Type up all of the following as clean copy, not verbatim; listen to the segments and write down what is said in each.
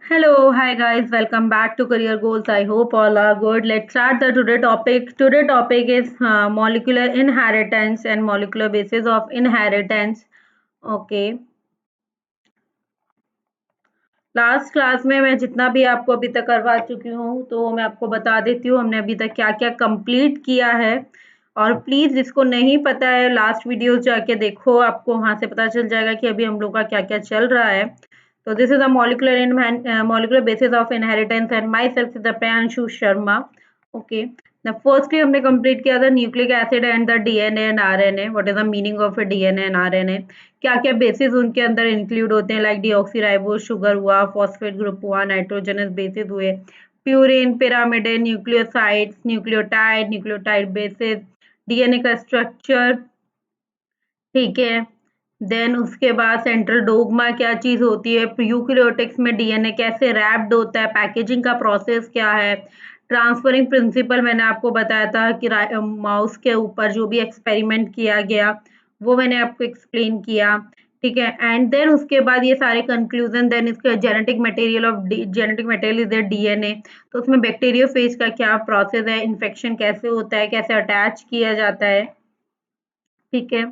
Hello, hi guys, welcome back to Career Goals. I hope all are good. Let's start the today topic. Today topic is molecular inheritance and molecular basis of inheritance. Okay. Last class में मैं जितना भी आपको अभी तक करवा चुकी हूँ तो मैं आपको बता देती हूँ हमने अभी तक क्या क्या कंप्लीट किया है। और प्लीज़ जिसको नहीं पता है लास्ट वीडियो जाके देखो, आपको वहाँ से पता चल जाएगा कि अभी हम लोग का क्या क्या चल रहा है। तो this is a molecular basis of inheritance and my self is the Priyanshu Sharma. Okay, firstly हमने कंप्लीट किया था nucleic acid and the DNA and RNA. What is the meaning of DNA and RNA, क्या-क्या बेसिस उनके अंदर include होते हैं, like deoxyribose sugar हुआ, phosphate group हुआ, नाइट्रोजनस बेसिस हुए, purine, pyrimidine, nucleosides, nucleotide basis, DNA का स्ट्रक्चर। ठीक है, देन उसके बाद सेंट्रल डोग्मा क्या चीज होती है, यूकेरियोटिक्स में डीएनए कैसे रैप्ड होता है, पैकेजिंग का प्रोसेस क्या है, ट्रांसफरिंग प्रिंसिपल मैंने आपको बताया था कि माउस के ऊपर जो भी एक्सपेरिमेंट किया गया वो मैंने आपको एक्सप्लेन किया। ठीक है, एंड देन उसके बाद ये सारे कंक्लूजन, देन इसका genetic material is the DNA. तो उसमें बैक्टीरियोफेज का क्या प्रोसेस है, इन्फेक्शन कैसे होता है, कैसे अटैच किया जाता है। ठीक है,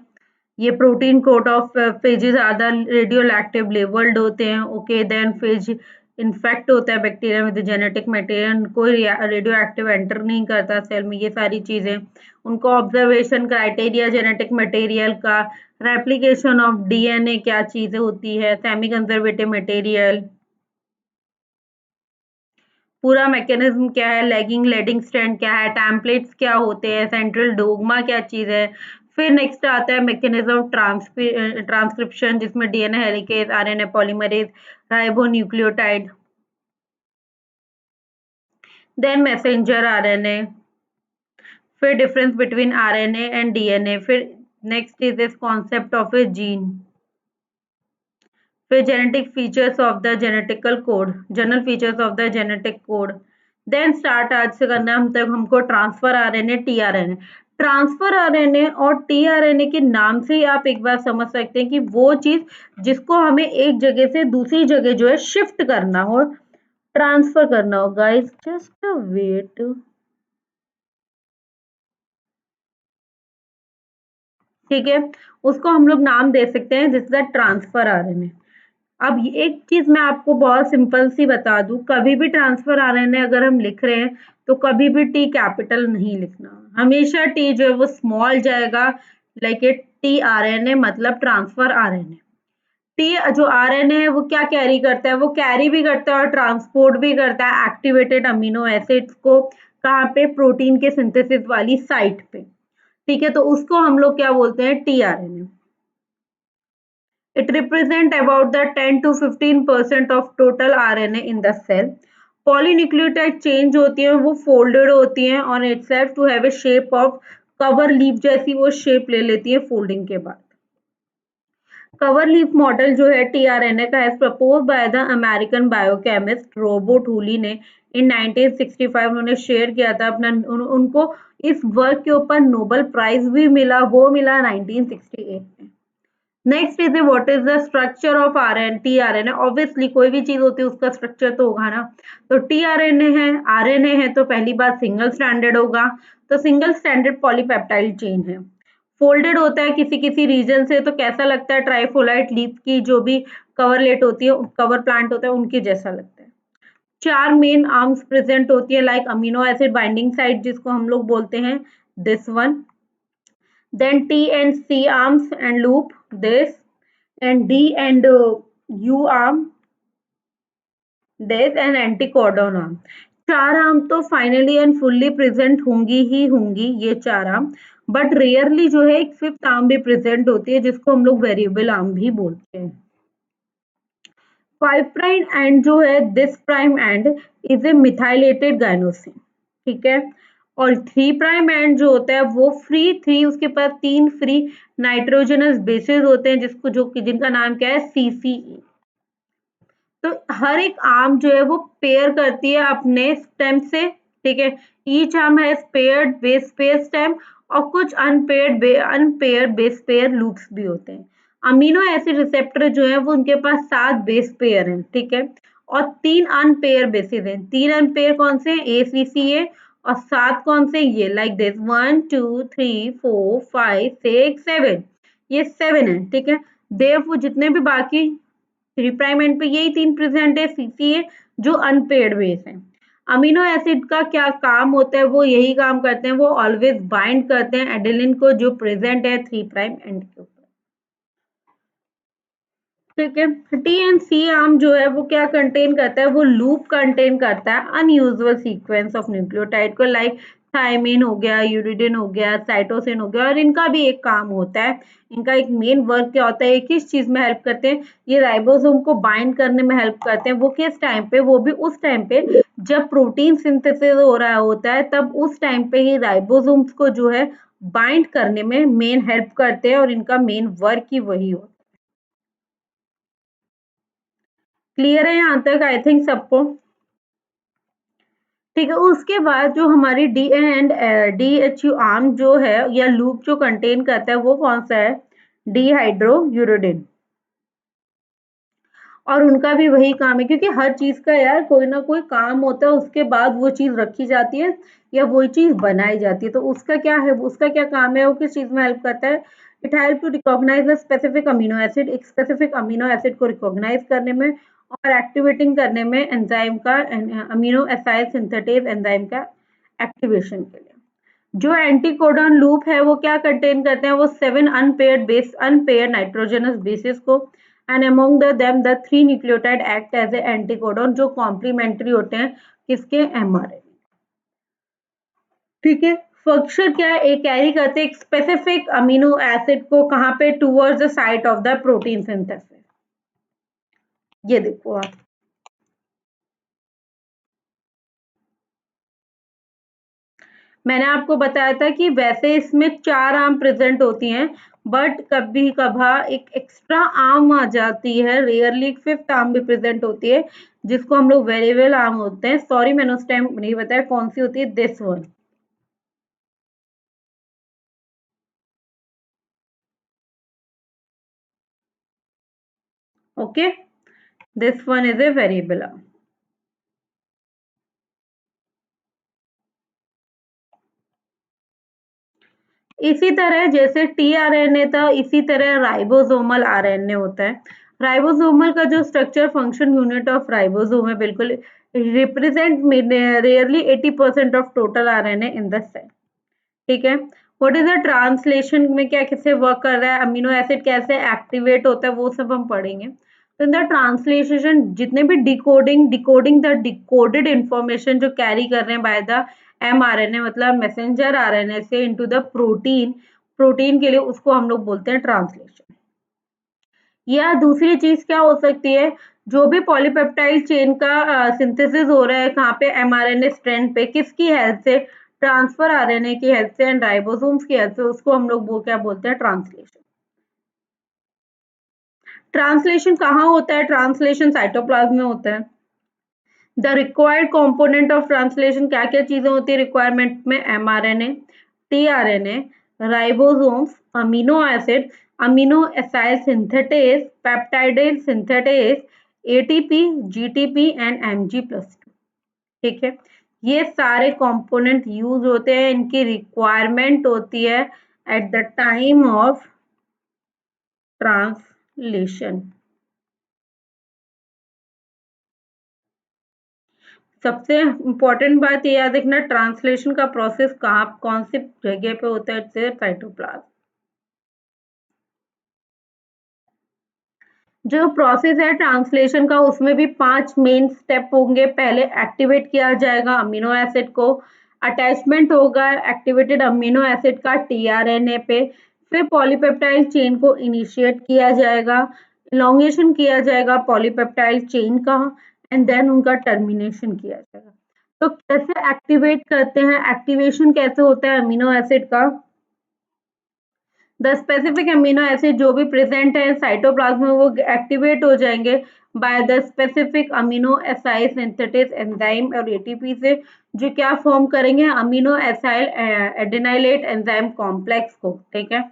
ये protein coat of phages are the radioactive labelled होते हैं। ओके, देन फेज इन्फेक्ट होता है बैक्टीरिया में, जेनेटिक मटेरियल कोई रेडियो एक्टिव एंटर नहीं करता सेल में। ये सारी चीजें उनको ऑब्जर्वेशन क्राइटेरिया जेनेटिक मटेरियल का, रेप्लिकेशन ऑफ डीएनए क्या चीजें होती है, सेमी कंजर्वेटिव मटेरियल, पूरा मैकेनिज्म क्या है, लैगिंग लीडिंग स्ट्रैंड क्या है, टेम्पलेट्स क्या होते हैं, सेंट्रल डोग्मा क्या चीज है। फिर नेक्स्ट आता है मैकेनिज्म ऑफ ट्रांसक्रिप्शन, जिसमें DNA helicase, RNA polymerase, ribonucleotide, then messenger RNA, फिर difference between RNA and DNA, फिर next is this concept of a gene, फिर genetic features of the genetical code, general features of the genetic code. Then start आज से करना हम तक हमको transfer RNA, tRNA. Transfer RNA और tRNA के नाम से ही आप एक बार समझ सकते हैं कि वो चीज जिसको हमें एक जगह से दूसरी जगह जो है शिफ्ट करना हो, ट्रांसफर करना हो। Guys just wait. ठीक है, उसको हम लोग नाम दे सकते हैं जिसका ट्रांसफर आरएनए। अब एक चीज मैं आपको बहुत सिंपल सी बता दूं, कभी भी ट्रांसफर आरएनए अगर हम लिख रहे हैं तो कभी भी टी कैपिटल नहीं लिखना, हमेशा टी जो है वो स्मॉल जाएगा। लाइक ए टी आरएनए मतलब ट्रांसफर आरएनए। टी जो आरएनए है वो क्या कैरी करता है, वो कैरी भी करता है और ट्रांसपोर्ट भी करता है एक्टिवेटेड अमीनो एसिड्स को, कहाँ पे, प्रोटीन के सिंथेसिस वाली साइट पे। ठीक है, तो उसको हम लोग क्या बोलते हैं, T RNA. It represents about the 10 to 15% of total RNA in the cell. Polynucleotide change होती है, वो folded होती हैं और itself to have a shape of cover leaf जैसी वो shape ले लेती है folding के बाद। कवर लीफ मॉडल जो है टीआरएनए का है propose by the American biochemist Robert Holley ने इन 1965। उन्होंने शेयर किया था अपना उनको इस वर्क के ऊपर नोबेल प्राइज भी मिला, वो मिला 1968 में। Next is what is the structure of RN tRNA. Obviously कोई भी चीज होती है उसका स्ट्रक्चर तो होगा ना। तो टीआरएनए है, आरएनए है, तो पहली बात सिंगल स्ट्रैंडेड होगा, तो सिंगल स्ट्रैंडेड पॉलीपेप्टाइड चेन है। फोल्डेड होता है किसी किसी रीजन से, तो कैसा लगता है, ट्राइफोलाइट लीफ की जो भी कवरलेट होती है, कवर प्लांट होता है उनके जैसा लगता है। चार मेन आर्म्स प्रेजेंट होती है, like amino acid binding site जिसको हम लोग बोलते हैं, this one. Then T and C arms and loop this, and D and U arm this, and anticodon arm। चार आर्म तो फाइनली एंड फुल्ली प्रेजेंट होंगी ही होंगी ये चार आर्म, बट रेयरली जो है एक फिफ्थ आर्म भी प्रेजेंट होती है जिसको हम लोग वेरिएबल आर्म भी बोलते हैं। 5' एंड जो है this prime end is a methylated guanosine. ठीक है, और 3' एंड जो होता है वो फ्री थ्री, उसके पास तीन फ्री नाइट्रोजनस बेसेस होते हैं जिसको जो जिनका नाम क्या है, सीसीई। तो हर एक आर्म जो है वो पेयर करती है अपने स्टेम से। ठीक है, each arm has paired base pair stem, और कुछ अनपेयर्ड बेस पेयर लूप्स भी होते हैं। अमीनो एसिड रिसेप्टर जो है वो उनके पास 7 बेस पेयर हैं। ठीक है, और 3 अनपेयर बेसिस हैं। 3 अनपेयर कौन से हैं? ACCA और 7 कौन से? ये लाइक दिस 1 2 3 4 5 6 7, ये 7 है, ठीक है। देयरफॉर जितने भी बाकी 3 प्राइम एंड पे यही 3 प्रेजेंट है, CCA जो अनपेयर्ड बेस है। अमीनो एसिड का क्या काम होता है? वो यही काम करते हैं, वो ऑलवेज बाइंड करते हैं एडेनिन को जो प्रेजेंट है 3 प्राइम एंड के ऊपर, ठीक है। टी एंड सी आर्म जो है वो क्या कंटेन करता है? वो लूप कंटेन करता है अनयूजुअल सीक्वेंस ऑफ न्यूक्लियोटाइड को, लाइक थायमिन हो गया, यूरिडिन हो गया, साइटोसिन हो गया। और इनका भी एक काम होता है, इनका एक मेन वर्क क्या होता है, किस चीज में हेल्प करते हैं? ये राइबोसोम को बाइंड करने में हेल्प करते हैं। वो किस टाइम पे? वो भी उस टाइम पे जब प्रोटीन सिंथेसिस हो रहा होता है, तब उस टाइम पे ही राइबोसोम्स को जो है बाइंड करने में मेन हेल्प करते हैं, और इनका मेन वर्क ही वही होता है। क्लियर है यहाँ तक? आई थिंक सबको ठीक है। उसके बाद जो हमारी डी एंड DHU आर्म जो है या लूप जो कंटेन करता है वो कौन सा है? डिहाइड्रोयूरिडिन। और उनका भी वही काम है, क्योंकि हर चीज का यार कोई ना कोई काम होता है, उसके बाद वो चीज रखी जाती है या वो चीज बनाई जाती है। तो उसका क्या है, उसका क्या काम है, वो किस चीज में हेल्प करता है? It help to recognise the specific amino acid, एक स्पेसिफिक अमीनो एसिड को रिकॉग्नाइज करने में और एक्टिवेटिंग करने में एंजाइम का, अमीनो एसाइड सिंथेटेज एंजाइम का एक्टिवेशन के लिए। जो एंटीकोडॉन लूप है वो क्या कंटेन करते हैं? वो 7 अनपेयर्ड नाइट्रोजनस बेसिस को, and among them the 3 nucleotide act as a anticodon, जो कॉम्प्लीमेंट्री होते हैं किसके? mRNA, ठीक है। फंक्शन क्या है? एक कैरी करते हैं एक स्पेसिफिक अमीनो एसिड को, कहाँ पे? Towards the site of the protein synthesis. ये देखो आप, मैंने आपको बताया था कि वैसे इसमें 4 आर्म प्रेजेंट होती हैं, बट कभी कभार एक एक्स्ट्रा आर्म आ जाती है, रेयरली एक 5th आर्म भी प्रेजेंट होती है, जिसको हम लोग वेरिएबल आर्म होते हैं। सॉरी मैंने उस टाइम नहीं बताया कौन सी होती है, this one, okay, this one is a variable arm. इसी तरह जैसे टीआरएनए था, इसी तरह राइबोसोमल आरएनए होता है। राइबोसोमल का जो structure function unit of ribosome है, बिल्कुल represent rarely 80% of total RNA in the cell, ठीक है। व्हाट इज द ट्रांसलेशन में क्या कैसे वर्क कर रहा है, अमीनो एसिड कैसे एक्टिवेट होता है, वो सब हम पढ़ेंगे। तो इन द ट्रांसलेशन जितने भी डिकोडिंग द डिकोडेड इंफॉर्मेशन जो कैरी कर रहे हैं बाय द mRNA, मतलब मैसेंजर आरएनए से इनटू द प्रोटीन, प्रोटीन के लिए उसको हम लोग बोलते हैं ट्रांसलेशन। या दूसरी चीज क्या हो सकती है, जो भी पॉलीपेप्टाइड चेन का सिंथेसिस हो रहा है कहाँ पे? mRNA स्ट्रैंड पे, किसकी हेल्प से? ट्रांसफर आरएनए की हेल्प से एंड राइबोसोम्स की हेल्प से, उसको हम लोग वो क्या बोलते हैं? ट्रांसलेशन। ट्रांसलेशन कहाँ होता है? ट्रांसलेशन साइटोप्लाज्म में होता है। The required component of translation क्या क्या चीजें होती है रिक्वायरमेंट में? mRNA, tRNA, ribosomes, amino acid, amino acid synthetase, peptidase synthetase, ATP, GTP and Mg+2, ठीक है। ये सारे कंपोनेंट यूज होते हैं, इनकी रिक्वायरमेंट होती है at the time of translation. सबसे इम्पोर्टेंट बात ये याद रखना, ट्रांसलेशन का प्रोसेस कहाँ कौन सी जगह पे होता है? It's cytoplasm. जो प्रोसेस है ट्रांसलेशन का, उसमें भी 5 मेन स्टेप होंगे। पहले एक्टिवेट किया जाएगा अमीनो एसिड को, अटैचमेंट होगा एक्टिवेटेड अमीनो एसिड का टीआरएनए पे, फिर पॉलीपेप्टाइड चेन को इनिशिएट किया जाएगा, इलॉन्गेशन किया जाएगा पॉलीपेप्टाइड चेन का, एंड देन उनका टर्मिनेशन किया जाएगा। तो कैसे एक्टिवेट करते हैं, एक्टिवेशन कैसे होता है अमीनो एसिड का? द स्पेसिफिक अमीनो एसिड जो भी प्रेजेंट है साइटोप्लाज्म में, वो एक्टिवेट हो जाएंगे by the specific amino acid synthetase enzyme और एटीपी से, जो क्या फॉर्म करेंगे? Amino acyl adenylate enzyme complex को, ठीक है।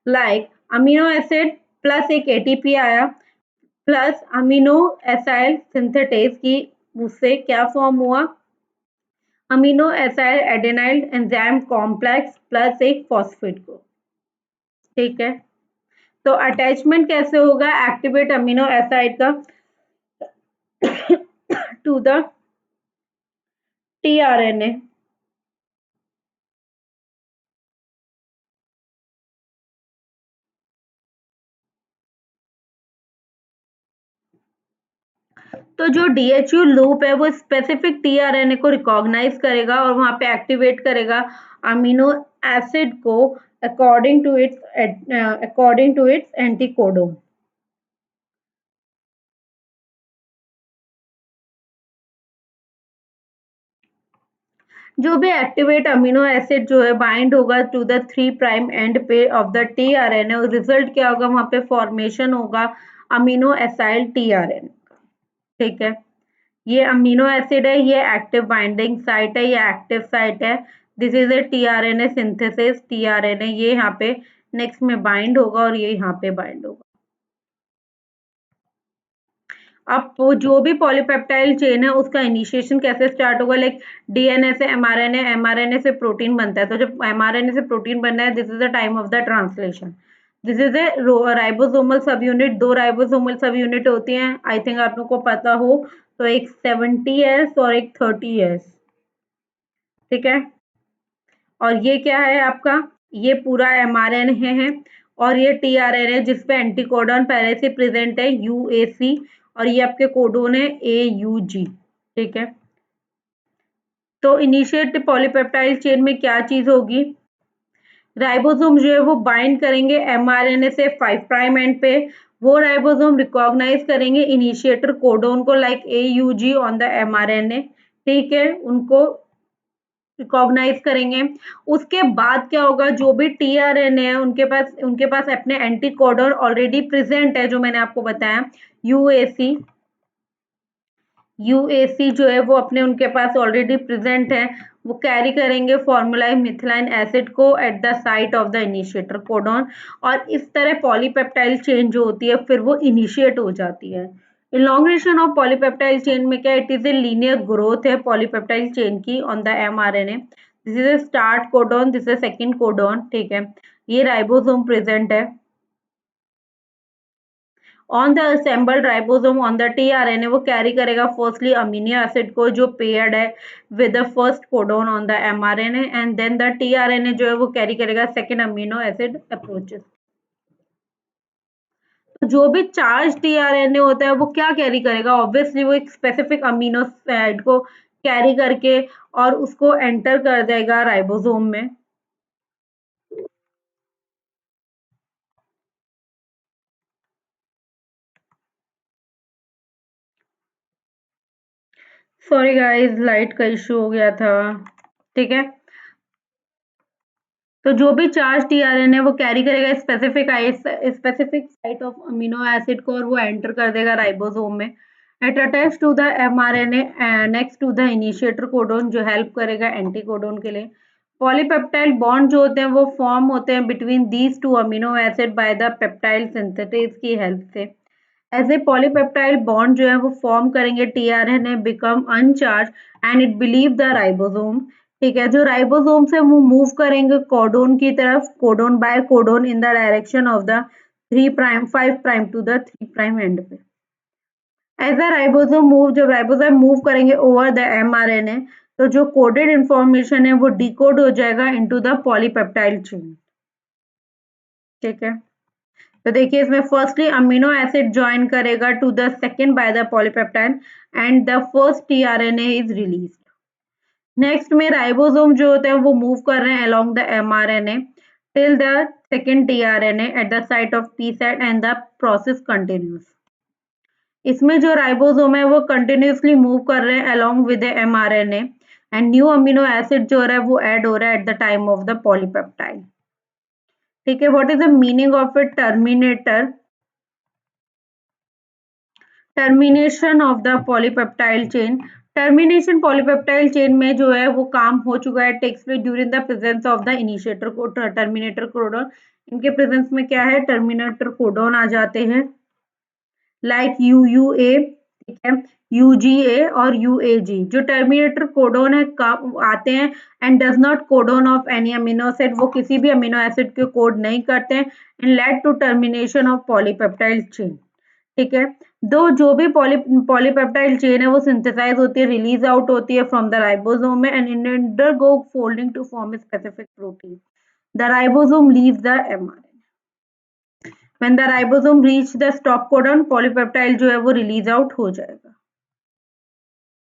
लाइक अमीनो एसिड प्लस एक एटीपी आया, प्लस अमीनो एसाइल सिंथेटेज की, उससे क्या फॉर्म हुआ, amino acyl adenyl enzyme complex plus एक फॉस्फेट ग्रुप। ठीक है, तो अटैचमेंट कैसे होगा एक्टिवेट अमीनो एसाइड का टू द टीआरएनए। तो जो डीएचयू लूप है वो स्पेसिफिक टीआरएनए को रिकॉग्नाइज करेगा और वहां पे एक्टिवेट करेगा अमीनो एसिड को अकॉर्डिंग टू इट्स एंटीकोडोन। जो भी एक्टिवेट अमीनो एसिड जो है बाइंड होगा टू द 3' एंड पे ऑफ द टीआरएनए और रिजल्ट क्या होगा, वहां पे फॉर्मेशन होगा अमीनो एसाइल टीआरएनए। ठीक है, ये अमीनो एसिड है, ये एक्टिव बाइंडिंग साइट है, ये एक्टिव साइट है। This is A tRNA synthesis, tRNA ये यहाँ पे नेक्स्ट में बाइंड होगा और ये यहाँ पे बाइंड होगा। अब वो जो भी पॉलीपेप्टाइड चेन है उसका इनिशिएशन कैसे स्टार्ट होगा, लाइक डीएनए से एमआरएनए, एमआरएनए से प्रोटीन बनता है, तो जब एमआरएनए से प्रोटीन बनना है, this is the time of the translation. This is A ribosomal सब यूनिट, दो राइबोसोमल सब यूनिट होती हैं, आई थिंक आप लोग को पता हो, तो एक 70S और एक 30S। ठीक है, और ये क्या है आपका, ये पूरा एमआरएनए है और ये टीआरएनए जिसपे एंटीकोडॉन पहले से प्रेजेंट है यूएसी और ये आपके कोडोन है एयूजी। ठीक है, तो इनिशिएट पॉलीपेप्टाइड चेन में क्या चीज होगी, राइबोसोम जो है वो बाइंड करेंगे एमआरएनए से 5' एंड पे, वो राइबोसोम रिकॉग्नाइज करेंगे इनिशिएटर कोडोन को like AUG on the mRNA. ठीक है, उनको रिकॉग्नाइज करेंगे। उसके बाद क्या होगा, जो भी टीआरएनए है उनके पास अपने एंटी कोडन ऑलरेडी प्रेजेंट है, जो मैंने आपको बताया यूएसी। यूएसी जो है वो अपने उनके पास ऑलरेडी प्रेजेंट है, वो कैरी करेंगे फॉर्मुला मिथिलाइन एसिड को eight the site of the initiator codon, और इस तरह पॉलीपेप्टाइड चेन जो होती है फिर वो इनिशिएट हो जाती है। इलॉन्गेशन ऑफ पॉलीपेप्टाइड चेन में क्या, it is a linear growth है पॉलीपेप्टाइड चेन की on the mRNA. This is a start codon, this is second codon. ठीक है, ये राइबोसोम प्रेजेंट है on the assembled ribosome on the tRNA, वो carry करेगा फर्स्टली अमीनो एसिड को जो पेयर्ड है with the first codon on the mRNA, and then the tRNA जो है वो कैरी करेगा सेकंड अमीनो एसिड अप्रोचेस। तो जो भी चार्ज टीआरएनए होता है वो क्या कैरी करेगा, ऑब्वियसली वो एक स्पेसिफिक अमीनो एसिड को कैरी करके और उसको एंटर कर देगा राइबोसोम में। सॉरी गाइस, लाइट का इशू हो गया था। ठीक है, तो जो भी चार्ज टीआरएनए वो कैरी करेगा specific site of amino acid को और वो एंटर कर देगा राइबोसोम में। It attach to the mRNA next to the initiator codon जो हेल्प करेगा एंटीकोडोन के लिए। पॉलीपेप्टाइड बॉन्ड जो होते हैं वो फॉर्म होते हैं between these two amino acid by the peptide synthetase की हेल्प से। ऐसे पॉलीपेप्टाइड बॉन्ड जो है वो फॉर्म करेंगे tRNA become अनचार्ज and it believe the ribosome. ठीक है, जो राइबोसोम से वो मूव करेंगे कोडोन की तरफ, codon by codon in the direction of the 3' 5' to the 3' end पे। एज अ राइबोसोम मूव, जब राइबोसोम मूव करेंगे ओवर द एमआरएनए तो जो कोडेड इंफॉर्मेशन है वो डिकोड हो जाएगा इनटू द पॉलीपेप्टाइड चेन। ठीक है, तो देखिए इसमें फर्स्टली अमीनो एसिड ज्वाइन करेगा to the second by the polypeptide and the first tRNA is released. Next में राइबोसोम जो होते हैं वो मूव कर रहे हैं along the mRNA till the second tRNA at the site of P site and the process continues. इसमें जो राइबोसोम है वो कंटिन्यूसली मूव कर रहे हैं along with the mRNA and new amino acid जो हो रहा है वो ऐड हो रहा है at the time of the polypeptide. ठीक है, what is the meaning of a terminator, termination of the polypeptide chain. Termination polypeptide chain में जो है वो काम हो चुका है, takes place during the presence of the initiator को टर्मिनेटर कोडॉन। इनके प्रेजेंस में क्या है, टर्मिनेटर कोडॉन आ जाते हैं। लाइक UUA, ठीक है, UGA और UAG जो टर्मिनेटर कोडोन है आते हैं and does not codon of any amino acid, वो किसी भी अमीनो एसिड के कोड नहीं करते हैं and lead to termination of polypeptide chain, ठीक है। दो जो भी पॉलीपेप्टाइड चेन है वो सिंथेसाइज होती है, रिलीज आउट होती है फ्रॉम द राइबोसोम में and undergo folding to form a specific protein. The ribosome leaves the mRNA। When the ribosome reach the stop codon, polypeptide जो है वो रिलीज आउट हो जाएगा।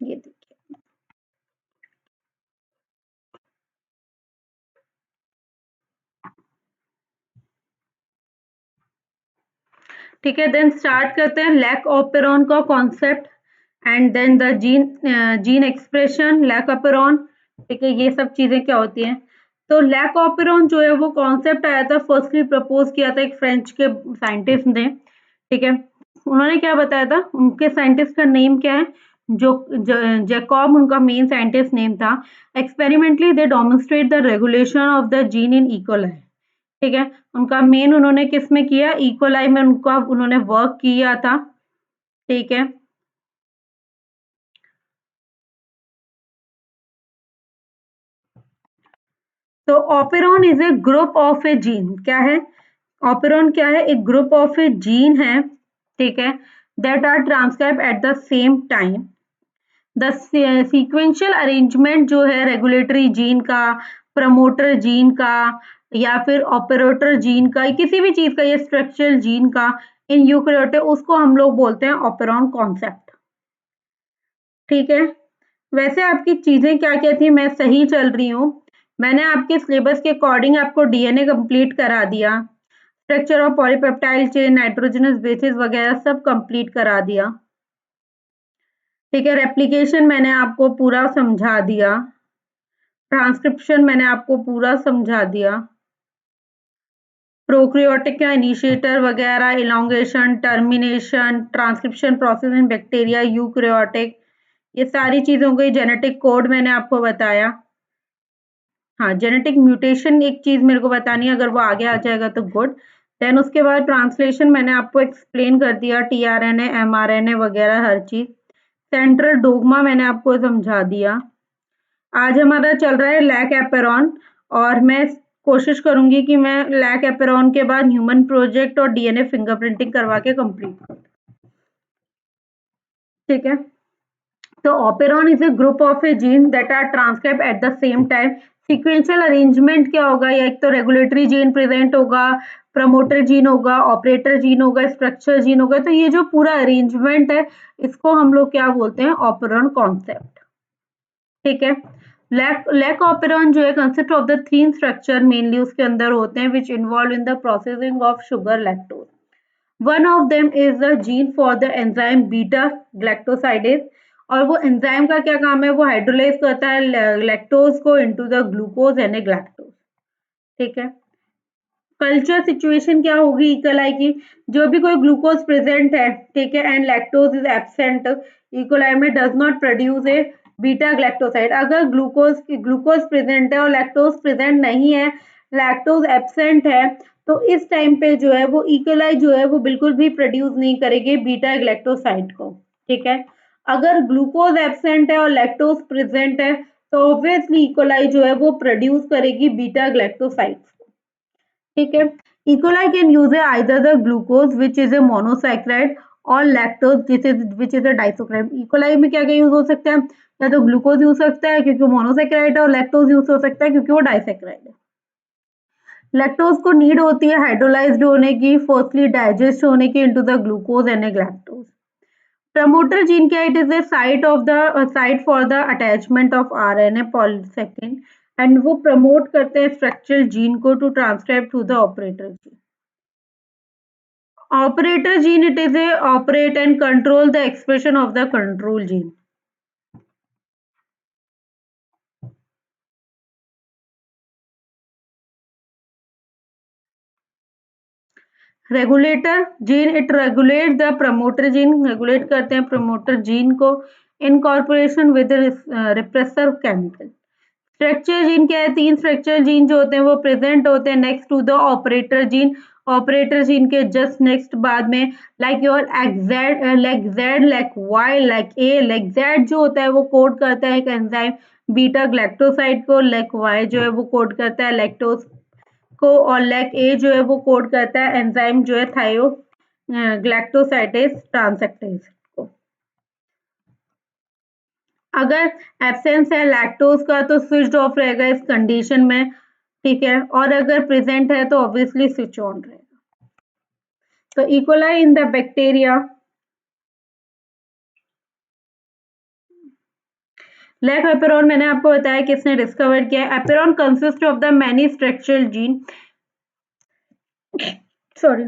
ये देखिए, ठीक है। देन स्टार्ट करते हैं लैक ऑपेरॉन का concept and then the gene expression lac operon, ठीक है। ये सब चीजें क्या होती हैं, तो लैक ऑपेरॉन जो है वो कॉन्सेप्ट आया था, फर्स्टली प्रपोज किया था एक फ्रेंच के साइंटिस्ट ने, ठीक है। उन्होंने क्या बताया था, उनके साइंटिस्ट का नेम क्या है, जो जैकॉब उनका मेन साइंटिस्ट नेम था। Experimentally they demonstrate the regulation of the gene in E coli, ठीक है। उनका मेन उन्होंने किस में किया, इकोलाई में उनका उन्होंने वर्क किया था, ठीक है। तो operon is a group of a gene, क्या है, ऑपेरॉन क्या है, एक ग्रुप ऑफ ए जीन है, ठीक है, that are transcribe at the same time. The sequential arrangement जो है रेगुलेटरी जीन का, प्रमोटर जीन का, या फिर ऑपरेटर जीन का, किसी भी चीज का, ये स्ट्रक्चरल जीन का इन यूकेरियोट, उसको हम लोग बोलते हैं ऑपेरॉन कॉन्सेप्ट, ठीक है। वैसे आपकी चीजें क्या क्या थी, मैं सही चल रही हूँ, मैंने आपके सिलेबस के अकॉर्डिंग आपको डीएनए कंप्लीट करा दिया, structure of polypeptide chain, nitrogenous bases वगैरह सब कंप्लीट करा दिया, ठीक है। रेप्लिकेशन मैंने आपको पूरा समझा दिया, ट्रांसक्रिप्शन मैंने आपको पूरा समझा दिया, प्रोक्रियोटिक का इनिशिएटर वगैरह, elongation, termination, transcription process in bacteria, eukaryotic, ये सारी चीजों को, जेनेटिक कोड मैंने आपको बताया। हाँ, जेनेटिक म्यूटेशन एक चीज मेरे को बतानी है, अगर वो आगे आ जाएगा तो गुड। देन उसके बाद ट्रांसलेशन मैंने आपको एक्सप्लेन कर दिया, टीआरएनए, एमआरएनए वगैरह हर चीज। सेंट्रल डोगमा मैंने आपको समझा दिया। आज हमारा चल रहा है लैक एपेरॉन, और मैं कोशिश करूंगी कि मैं लैक एपेरॉन के बाद ह्यूमन प्रोजेक्ट और डीएनए फिंगरप्रिंटिंग करवा के कंप्लीट करूँ, ठीक है। तो operon is a group of a gene that are transcribed at the same time। Sequential arrangement क्या होगा, या एक तो रेगुलेटरी जीन प्रेजेंट होगा, प्रमोटर जीन होगा, ऑपरेटर जीन होगा, स्ट्रक्चर जीन होगा, तो ये जो पूरा अरेंजमेंट है इसको हम लोग क्या बोलते हैं, ऑपेरॉन कॉन्सेप्ट, ठीक है। लैक ऑपेरॉन जो है consist of the three structure mainly उसके अंदर होते हैं which involve in the processing of sugar lactose. One of them is the gene for the enzyme beta galactosidase, और वो एंजाइम का क्या काम है, वो हाइड्रोलाइज करता है लैक्टोज को into the glucose and a galactose, ठीक है। कल्चर सिचुएशन क्या होगी इकोलाई की, जो भी कोई ग्लूकोज प्रेजेंट है, ठीक है, and lactose is absent, E coli में does not produce a beta galactosidase. अगर ग्लूकोज प्रेजेंट है और लैक्टोज प्रेजेंट नहीं है, लैक्टोज एब्सेंट है, तो इस टाइम पे जो है वो इकोलाई जो है वो बिल्कुल भी प्रोड्यूस नहीं करेगी बीटा ग्लैक्टोसाइड को, ठीक है। अगर ग्लूकोज एब्सेंट है और लैक्टोज प्रेजेंट है, तो ऑब्वियसली इकोलाई जो है वो प्रोड्यूस करेगी बीटा ग्लैक्टोसाइड, ठीक है। E coli can use a either the glucose which is a monosaccharide और lactose which is a disaccharide. E coli में क्या क्या यूज हो सकता है, या तो ग्लूकोज यूज सकता है क्योंकि मोनोसाइक्राइड है, और लैक्टोज यूज हो सकता है क्योंकि वो डाइसैक्राइड है। लैक्टोज को नीड होती है हाइड्रोलाइज्ड होने की, फर्स्टली डाइजेस्ट होने की into the glucose and a galactose. Promoter gene क्या, it is the site for the attachment of RNA पॉलीसेकेंड, एंड वो प्रमोट करते हैं स्ट्रक्चरल जीन को to transcribe to the operator gene. Operator gene, it is a operate and control the expression of the control gene. Regulator gene, it regulates the promoter gene, regulate करते हैं promoter gene को in corporation with the repressor chemical. Structure gene क्या है, तीन structure gene जो होते हैं वो प्रेजेंट होते हैं next to the operator gene, operator gene के जस्ट नेक्स्ट बाद में like your XZ like Z like Y like A like Z जो होता है वो कोड करता है एक एंजाइम बीटा ग्लैक्टोसाइड को, लाइक वाई जो है वो कोड करता है लैक्टोज को, और लाइक ए जो है वो कोड करता है एंजाइम जो है थायो ग्लैक्टोसाइडेज ट्रांसएक्टेज को। अगर एब्सेंस है लैक्टोज का तो स्विच ऑफ रहेगा इस कंडीशन में, ठीक है, और अगर प्रेजेंट है तो ऑब्वियसली स्विच ऑन रहेगा। तो E coli in the bacteria, lac operon मैंने आपको बताया किसने डिस्कवर किया। Operon consist of the many structural gene, sorry,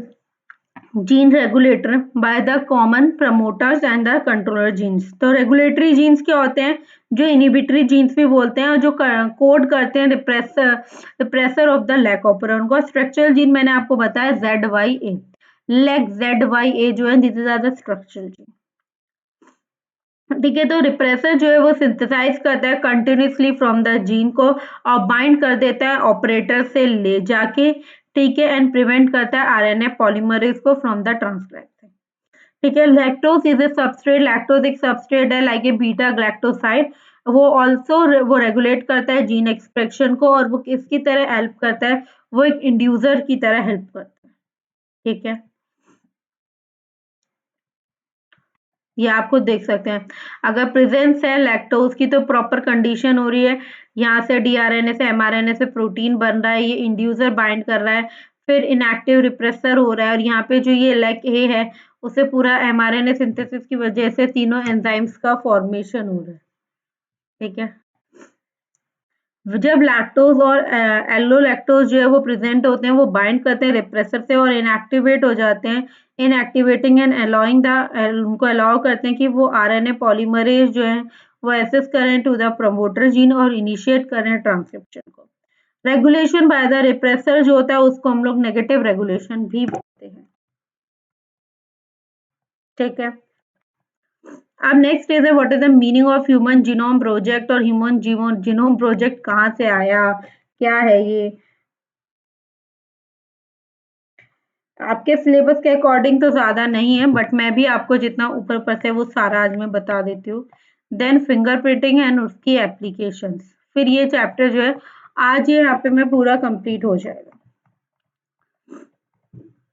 gene regulator by the common promoters and the controller genes. तो रेगुलेटरी जीन्स क्या होते हैं, जो इनिबिटरी जीन्स भी बोलते हैं, और जो कोड करते हैं रिप्रेसर ऑफ द लैक ऑपरेरॉन को। स्ट्रक्चरल जीन मैंने आपको बताया ZYA, लैक ZYA जो है this is are the structural gene, ठीक है। तो रिप्रेसर जो है वो सिंथेसाइज करता है कंटिन्यूसली फ्रॉम द जीन को और बाइंड कर देता है ऑपरेटर से ले जाके, ठीक है, एंड प्रिवेंट करता है आरएनए पॉलीमरेज को फ्रॉम द ट्रांसक्रिप्शन, ठीक है। Lactose is a substrate, lactose एक सबस्ट्रेट है लाइक ए बीटा ग्लैक्टोसाइड, वो ऑल्सो वो रेगुलेट करता है जीन एक्सप्रेशन को, और वो किसकी तरह हेल्प करता है, वो एक इंड्यूसर की तरह हेल्प करता है, ठीक है। ये आप खुद देख सकते हैं, अगर प्रेजेंस है लैक्टोज की तो प्रॉपर कंडीशन हो रही है, यहाँ से डीआरएनए से एमआरएनए से प्रोटीन बन रहा है, ये इंड्यूसर बाइंड कर रहा है, फिर इनएक्टिव रिप्रेसर हो रहा है, और यहाँ पे जो ये लैक ए है उसे पूरा एमआरएनए सिंथेसिस की वजह से तीनों एंजाइम्स का फॉर्मेशन हो रहा है, ठीक है। जब लैक्टोज और एल्लोलैक्टोज जो है वो प्रेजेंट होते हैं, वो बाइंड करते हैं रिप्रेसर से और इनएक्टिवेट हो जाते हैं, इनएक्टिवेटिंग एंड अलाउइंग द, उनको अलाउ करते हैं कि वो आरएनए पॉलीमरेज जो है वो एक्सेस करें टू द प्रमोटर जीन और इनिशिएट करें ट्रांसक्रिप्शन को। रेगुलेशन बाय द रिप्रेसर जो होता है उसको हम लोग नेगेटिव रेगुलेशन भी बोलते हैं, ठीक है। अब next is what is the meaning of human genome project, और ह्यूमन जीनोम प्रोजेक्ट कहाँ से आया, क्या है ये। आपके सिलेबस के अकॉर्डिंग तो ज्यादा नहीं है, बट मैं भी आपको जितना ऊपर ऊपर से वो सारा आज मैं बता देती हूँ। देन फिंगरप्रिंटिंग एंड उसकी एप्लीकेशंस, फिर ये चैप्टर जो है आज ये यहाँ पे मैं पूरा कंप्लीट हो जाएगा।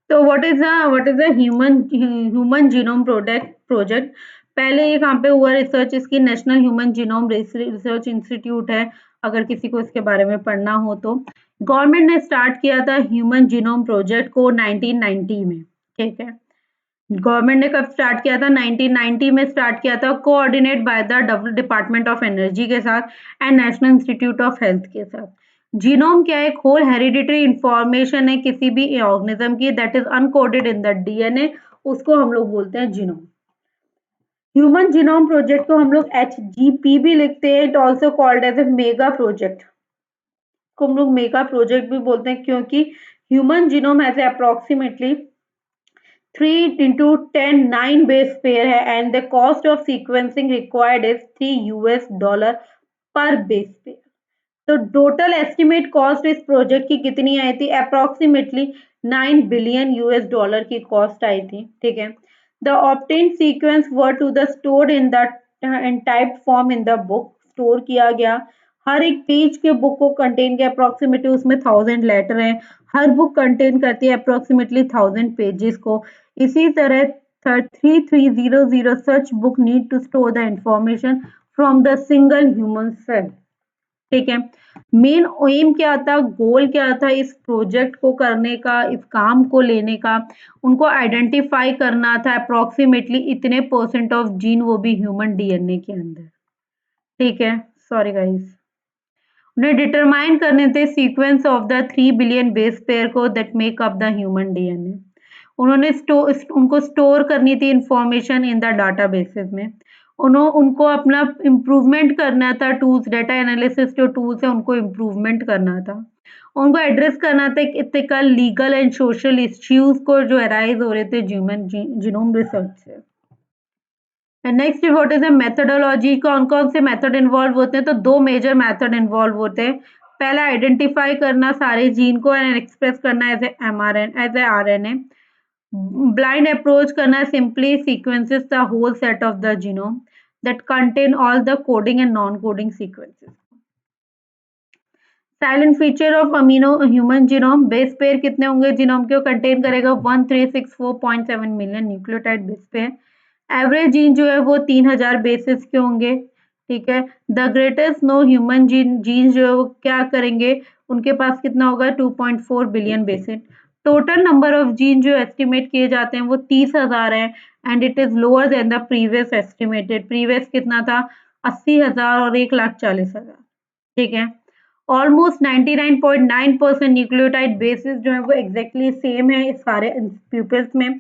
तो what is the human genome project. पहले ये कहाँ पे हुआ रिसर्च, इसकी national human genome research institute है, अगर किसी को इसके बारे में पढ़ना हो तो। गवर्नमेंट ने स्टार्ट किया था ह्यूमन जीनोम प्रोजेक्ट को 1990 में, ठीक है। गवर्नमेंट ने कब स्टार्ट किया था, 1990 में स्टार्ट किया था, coordinate by the department of energy के साथ and national institute of health के साथ। जीनोम क्या है, एक होल हेरिडिटरी इंफॉर्मेशन है किसी भी ऑर्गेनिज्म की that is encoded in the DNA, उसको हम लोग बोलते हैं जीनोम। ह्यूमन जीनोम प्रोजेक्ट को हम लोग HGP भी लिखते हैं, it also called as a mega project, को हम लोग मेगा प्रोजेक्ट भी बोलते हैं क्योंकि human genome has approximately 3 into 10 9 base pair है, and the cost of sequencing required is $3 per base pair। तो टोटल एस्टिमेट कॉस्ट इस प्रोजेक्ट की कितनी आई थी, अप्रोक्सीमेटली $9 बिलियन की कॉस्ट आई थी, ठीक है। The obtained sequence were to the stored in the type form in the book, store किया गया, हर एक पेज के बुक को कंटेन किया, अप्रोक्सीमेटली उसमें 1000 लेटर हैं, हर बुक कंटेन करती है अप्रोक्सीमेटली 1000 पेजेस को। इसी तरह 3300 such book need to store the information from the single human cell, ठीक है। मेन एम क्या था, गोल क्या था इस प्रोजेक्ट को करने का, इस काम को लेने का, उनको आइडेंटिफाई करना था अप्रोक्सीमेटली इतने परसेंट ऑफ जीन, वो भी ह्यूमन डीएनए के अंदर, ठीक है। सॉरी गाइस, उन्हें डिटरमाइन करने थे sequence of the 3 billion base pair को that make up the human DNA. उन्होंने उनको स्टोर करनी थी information in the data basis में, उनको अपना इम्प्रूवमेंट करना था, टूल्स डेटा एनालिसिस जो टूल्स है उनको इम्प्रूवमेंट करना था, उनको एड्रेस करना था ethical legal and social issues को जो अराइज हो रहे थे ह्यूमन जीनोम रिसर्च से। Next what is the methodology, कौन कौन से मेथड इन्वॉल्व होते हैं, तो दो मेजर मेथड इन्वॉल्व होते हैं। पहला आइडेंटिफाई करना सारे जीन को एंड एक्सप्रेस करना as a RNA. Blind approach करना simply sequences the whole set of the genome that contain all the coding and non-coding sequences. Silent feature of amino human genome, base pair कितने होंगे genome के, contain करेगा 1364.7 million nucleotide base pair. Average gene जो है वो 3000 bases के होंगे, ठीक है। The greatest no human gene जो है वो क्या करेंगे, उनके पास कितना होगा 2.4 billion basis. Total number of gene जो एस्टिमेट किए जाते हैं वो 30,000 है and it is lower than the previous estimated. Previous कितना था 80,000 और 1,40,000, ठीक है। ऑलमोस्ट 99.9% न्यूक्लियोटाइड बेसिस जो है वो एग्जैक्टली सेम है सारे प्यूपल्स में।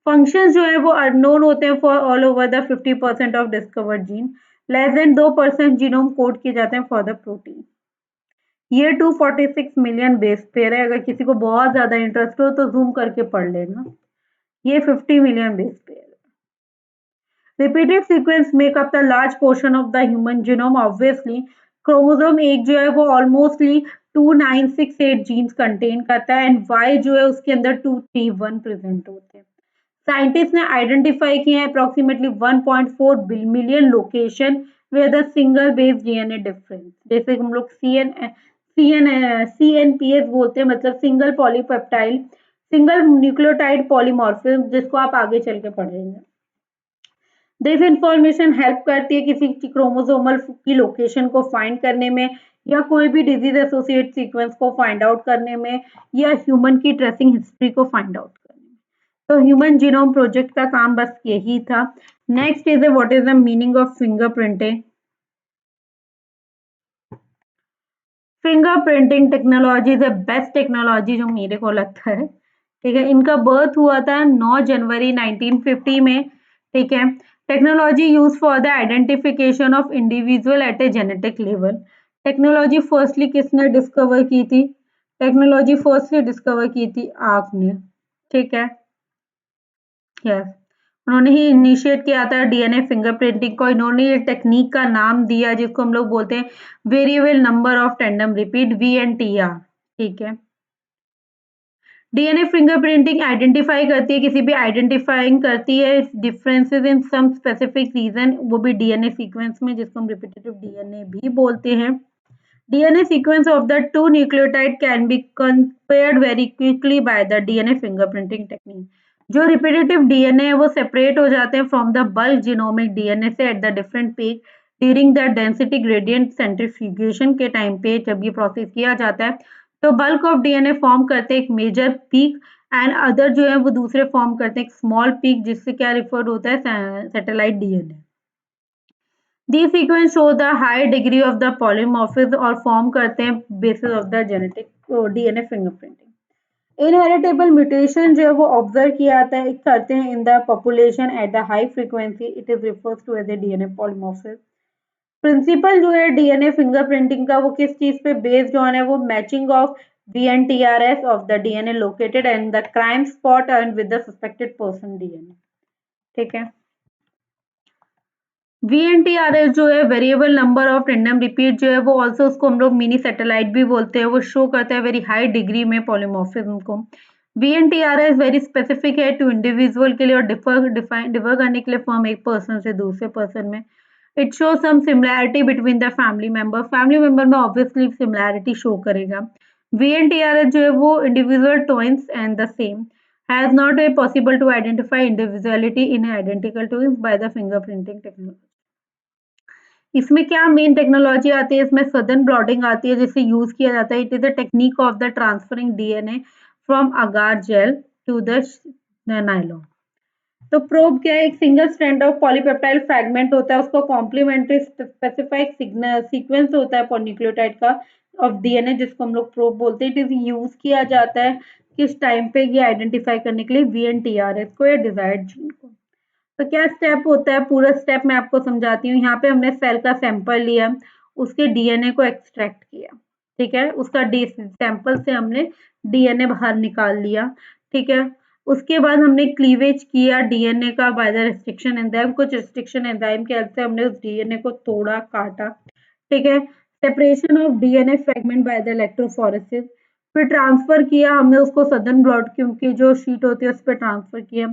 फंक्शंस जो है वो अननोन होते हैं for all over the 50% of discovered gene. Less than 2% genome code किए जाते हैं फॉर द प्रोटीन। ये 246 मिलियन बेस पेयर है। अगर किसी को बहुत ज्यादा इंटरेस्ट हो तो जूम करके पढ़ लेना। ये 50 मिलियन बेस पेयर है। Repeated sequence make up the large portion of the human genome. Obviously chromosome एक जो है वो ऑलमोस्टली 2968 जीन्स कंटेन करता है एंड वाई जो है उसके अंदर 231 प्रेजेंट होते हैं। साइंटिस्ट ने आइडेंटिफाई किए हैं approximately 1.4 million location where the single base DNA difference, जैसे हम लोग सीएनपीएस बोलते हैं, मतलब single polypeptide single nucleotide polymorphism, जिसको आप आगे चल के पढ़ेंगे। दिस इंफॉर्मेशन हेल्प करती है किसी क्रोमोसोमल की लोकेशन को फाइंड करने में, या कोई भी डिजीज एसोसिएट सीक्वेंस को फाइंड आउट करने में, या ह्यूमन की ट्रेसिंग हिस्ट्री को फाइंड आउट करने में। तो ह्यूमन जीनोम प्रोजेक्ट का काम बस यही था। Next is what is the meaning of fingerprinting. Fingerprinting technology is the best technology जो मेरे को लगता है, ठीक है। इनका बर्थ हुआ था 9 जनवरी 1950 में, ठीक है। Technology use for the identification of individual eight a genetic level. Technology firstly किसने डिस्कवर की थी? टेक्नोलॉजी फर्स्टली डिस्कवर की थी आर्क ने, ठीक है। यस, उन्होंने ही इनिशिएट किया था डीएनए फिंगरप्रिंटिंग को। इन्होंने ये टेक्निक का नाम दिया जिसको हम लोग बोलते हैं variable number of tandem repeat, VNTR, ठीक है। डीएनए फिंगरप्रिंटिंग आइडेंटिफाई करती है, किसी भी आइडेंटिफाइंग करती है differences in some specific region, वो भी डीएनए सीक्वेंस में, जिसको हम रिपीटेटिव डीएनए भी बोलते हैं। DNA sequence of the two nucleotide can be compared very quickly by the DNA fingerprinting technique. जो रिपीटेटिव डीएनए है वो सेपरेट हो जाते हैं from the bulk genomic DNA से at the different peak during the density gradient centrifugation के time पे जब ये प्रोसेस किया जाता है तो बल्क ऑफ डीएनए फॉर्म करते हैं एक मेजर पीक एंड अदर जो है वो दूसरे फॉर्म करते हैं एक स्मॉल पीक, जिससे क्या रिफर होता है satellite DNA. These sequence show the high degree of the polymorphism और फॉर्म करते हैं basis of the genetic DNA fingerprinting. Inheritable mutation जो है वो ऑब्जर्व किया जाता है करते हैं in the population at the high frequency, it is refers to as a DNA polymorphism. Principle जो है डीएनए फिंगरप्रिंटिंग का वो किस चीज पे बेस्ड ऑन है, वो matching of VNTRS of the DNA located and the crime spot and with the suspected person DNA, ठीक है। VNTRS जो है variable number of random repeat जो है वो ऑल्सो उसको हम लोग मिनी सैटेलाइट भी बोलते हैं, वो शो करता है वेरी हाई डिग्री में पॉलीमॉर्फिज्म को। VNTRS वेरी स्पेसिफिक है टू इंडिविजुअल के लिए और डिफर करने के लिए फ्रॉम एक पर्सन से दूसरे पर्सन में। It show some similarity between the family member में ऑब्वियसली सिमिलैरिटी शो करेगा। VNTRS जो है वो individual twins and the same has not a possible to identify individuality in identical twins by the fingerprinting technology. इसमें क्या main technology आती है, इसमें सदर्न ब्लॉटिंग आती है जिसे यूज किया जाता है। It is a technique of the transferring DNA from agar gel to the nylon. तो प्रोब क्या है, एक single strand of polypeptide fragment होता है, उसको कॉम्प्लीमेंट्री स्पेसिफाइड सीक्वेंस होता है पॉलीन्यूक्लियोटाइड का ऑफ डीएनए, जिसको हम लोग प्रोब बोलते हैं। इट इज यूज किया जाता है किस टाइम पे, ये आइडेंटिफाई करने के लिए VNTRS को या डिजायर्ड जीन को। तो क्या स्टेप होता है, पूरा स्टेप मैं आपको समझाती हूँ। यहाँ पे हमने सेल का सैंपल लिया, उसके डीएनए को एक्सट्रैक्ट किया, ठीक है। उसका सैंपल से हमने डीएनए बाहर निकाल लिया, ठीक है। उसके बाद हमने क्लीवेज किया डीएनए का बाय द रिस्ट्रिक्शन एंजाइम। कुछ रिस्ट्रिक्शन एंजाइम के हेल्प से हमने उस डीएनए को तोड़ा, काटा, ठीक है। Separation of DNA fragment by the electrophoresis, फिर ट्रांसफर किया हमने उसको सदर्न ब्लॉट की जो शीट होती है उस पर ट्रांसफर किया,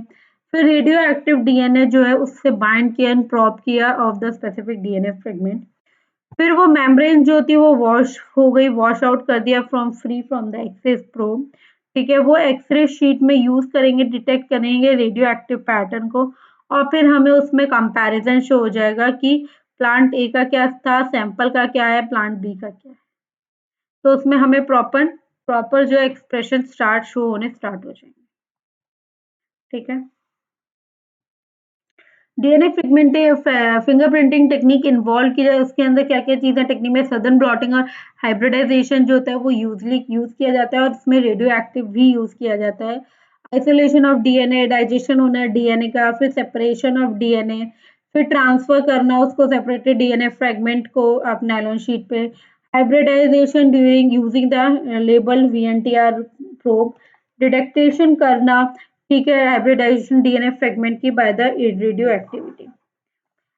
फिर रेडियो एक्टिव डीएनए जो है उससे बाइंड किया एंड प्रॉप किया of the specific DNA fragment, फिर वो मेम्ब्रेन जो थी वो वॉश हो गई, वॉश आउट कर दिया from free from the excess probe, ठीक है। वो एक्सरे शीट में यूज करेंगे, डिटेक्ट करेंगे रेडियो एक्टिव पैटर्न को, और फिर हमें उसमें कंपैरिजन शो हो जाएगा कि प्लांट ए का क्या था, सैंपल का क्या है, प्लांट बी का क्या है। तो उसमें हमें प्रॉपर प्रॉपर जो एक्सप्रेशन स्टार्ट शो होने स्टार्ट हो जाएंगे, ठीक है। DNA figment fingerprinting technique involve की जाए, उसके अंदर क्या क्या चीजें टेक्निक में सदर्न ब्लॉटिंग और हाइब्रिडाइजेशन जो होता है वो यूजली यूज किया जाता है, और इसमें रेडियो एक्टिव भी यूज किया जाता है। आइसोलेशन ऑफ डीएनए, डाइजेशन होना है डीएनए का, फिर सेपरेशन ऑफ डीएनए, फिर ट्रांसफर करना उसको सेपरेटेड डीएनए फ्रेगमेंट को आप नायलॉन शीट पे, hybridization during using the label VNTR probe, detection करना, ठीक है, हाइब्रिडाइजेशन डीएनए फ्रेगमेंट की by the radio activity.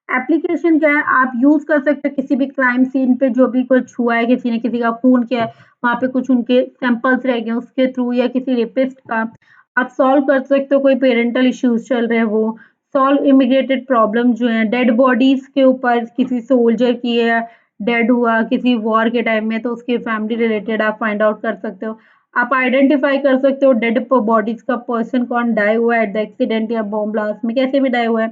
Application क्या है, आप यूज कर सकते हो किसी भी क्राइम सीन पे, जो भी कुछ हुआ है, किसी ने किसी का खून किया है, वहां पे कुछ उनके सैंपल्स रह गए उसके थ्रू, या किसी रेपिस्ट का आप सॉल्व कर सकते हो, कोई पेरेंटल इश्यूज चल रहे हैं वो सॉल्व, इमिग्रेटेड प्रॉब्लम जो है, डेड बॉडीज के ऊपर, किसी सोल्जर की है डेड हुआ किसी वॉर के टाइम में, तो उसके फैमिली रिलेटेड आप फाइंड आउट कर सकते हो। आप आइडेंटिफाई कर सकते हो डेड बॉडीज का पर्सन कौन डाई हुआ है एट द एक्सीडेंट या बॉम्ब ब्लास्ट में, कैसे भी डाई हुआ है,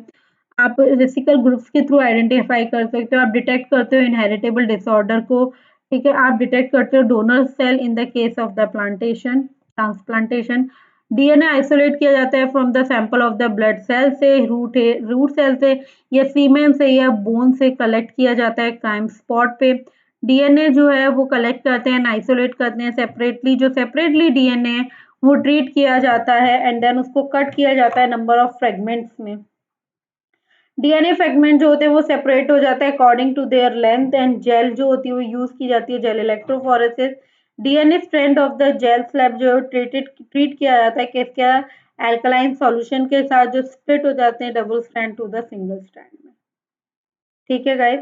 आप वेसिकल ग्रुप्स के थ्रू आइडेंटिफाई कर सकते हो। आप डिटेक्ट करते हो इनहेरिटेबल डिसऑर्डर को, ठीक है। आप डिटेक्ट करते हो donor cell in the case of the plantation transplantation. DNA isolate किया जाता है from the sample of the blood cell से, रूट सेल से, या सीमेन से, या बोन से कलेक्ट किया जाता है क्राइम स्पॉट पे। डीएनए जो है वो कलेक्ट करते हैं, आइसोलेट करते हैं सेपरेटली, जो सेपरेटली डीएनए वो ट्रीट किया जाता है एंड देन उसको कट किया जाता है नंबर ऑफ फ्रेगमेंट्स में। डीएनए फ्रेगमेंट जो होते हैं वो सेपरेट हो जाता है according to their length, and gel जो होती है वो यूज की जाती है gel electrophoresis. DNA strand of the gel slab जो ट्रीट किया जाता है किसका, एल्कलाइन सॉल्यूशन के साथ, जो स्प्लिट हो जाते हैं double strand to the single strand में, ठीक है गाइस।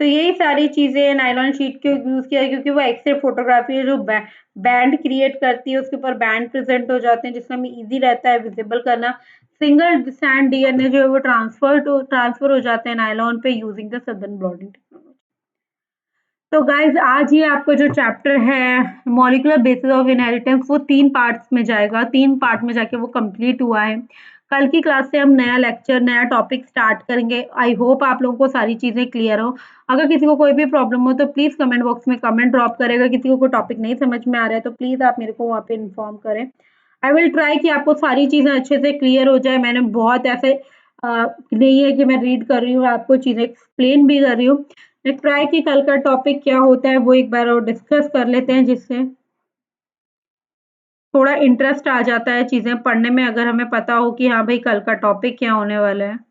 तो यही सारी चीजें नायलॉन शीट के यूज किया है, क्योंकि वो एक्सरे फोटोग्राफी है जो बैंड क्रिएट करती है, उसके ऊपर बैंड प्रेजेंट हो जाते हैं जिसमें हमें इजी रहता है विजिबल करना। सिंगल स्ट्रैंड डीएनए जो है वो ट्रांसफर हो जाते हैं नायलॉन पे using the southern blotting technology. तो गाइज आज ये आपका जो चैप्टर है मॉलिक्यूलर बेसिस ऑफ इनहेरिटेंस वो 3 पार्ट्स में जाएगा, 3 पार्ट में जाके वो कंप्लीट हुआ है। कल की क्लास से हम नया लेक्चर नया टॉपिक स्टार्ट करेंगे। आई होप आप लोगों को सारी चीजें क्लियर हो। अगर किसी को कोई भी प्रॉब्लम हो तो प्लीज कमेंट बॉक्स में कमेंट ड्रॉप करेगा, किसी को कोई टॉपिक नहीं समझ में आ रहा है तो प्लीज आप मेरे को वहाँ पे इन्फॉर्म करें। आई विल ट्राई कि आपको सारी चीजें अच्छे से क्लियर हो जाए। मैंने बहुत ऐसे नहीं है कि मैं रीड कर रही हूँ, आपको चीजें एक्सप्लेन भी कर रही हूँ। ट्राई कि कल का टॉपिक क्या होता है वो एक बार और डिस्कस कर लेते हैं, जिससे थोड़ा इंटरेस्ट आ जाता है चीजें पढ़ने में, अगर हमें पता हो कि हाँ भाई कल का टॉपिक क्या होने वाला है।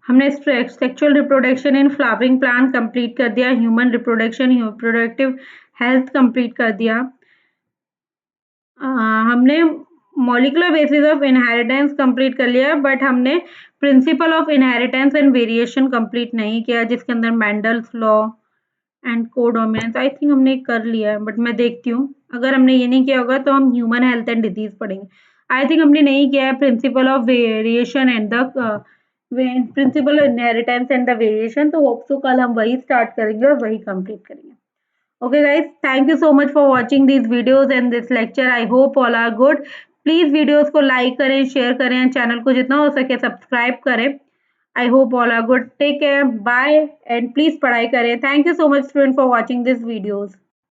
हमने sexual reproduction in flowering plant complete कर दिया, human reproduction reproductive health complete कर दिया। हमने molecular basis of inheritance complete कर लिया, बट हमने principle of inheritance and variation complete नहीं किया, जिसके अंदर Mendel's law and codominance I think हमने कर लिया है, बट मैं देखती हूँ। अगर हमने ये नहीं किया होगा तो हम ह्यूमन हेल्थ एंड डिजीज पढ़ेंगे। आई थिंक हमने नहीं किया है principle of variation and the principle inheritance and the variation, तो होप सो कल हम वही स्टार्ट करेंगे और वही कंप्लीट करेंगे। Okay guys, thank you so much for watching these videos and this lecture. I hope all are good. Please videos को like करें, share करें, चैनल को जितना हो सके सब्सक्राइब करें। I hope all are good. Take care, bye and please पढ़ाई करें. Thank you so much student for watching these videos.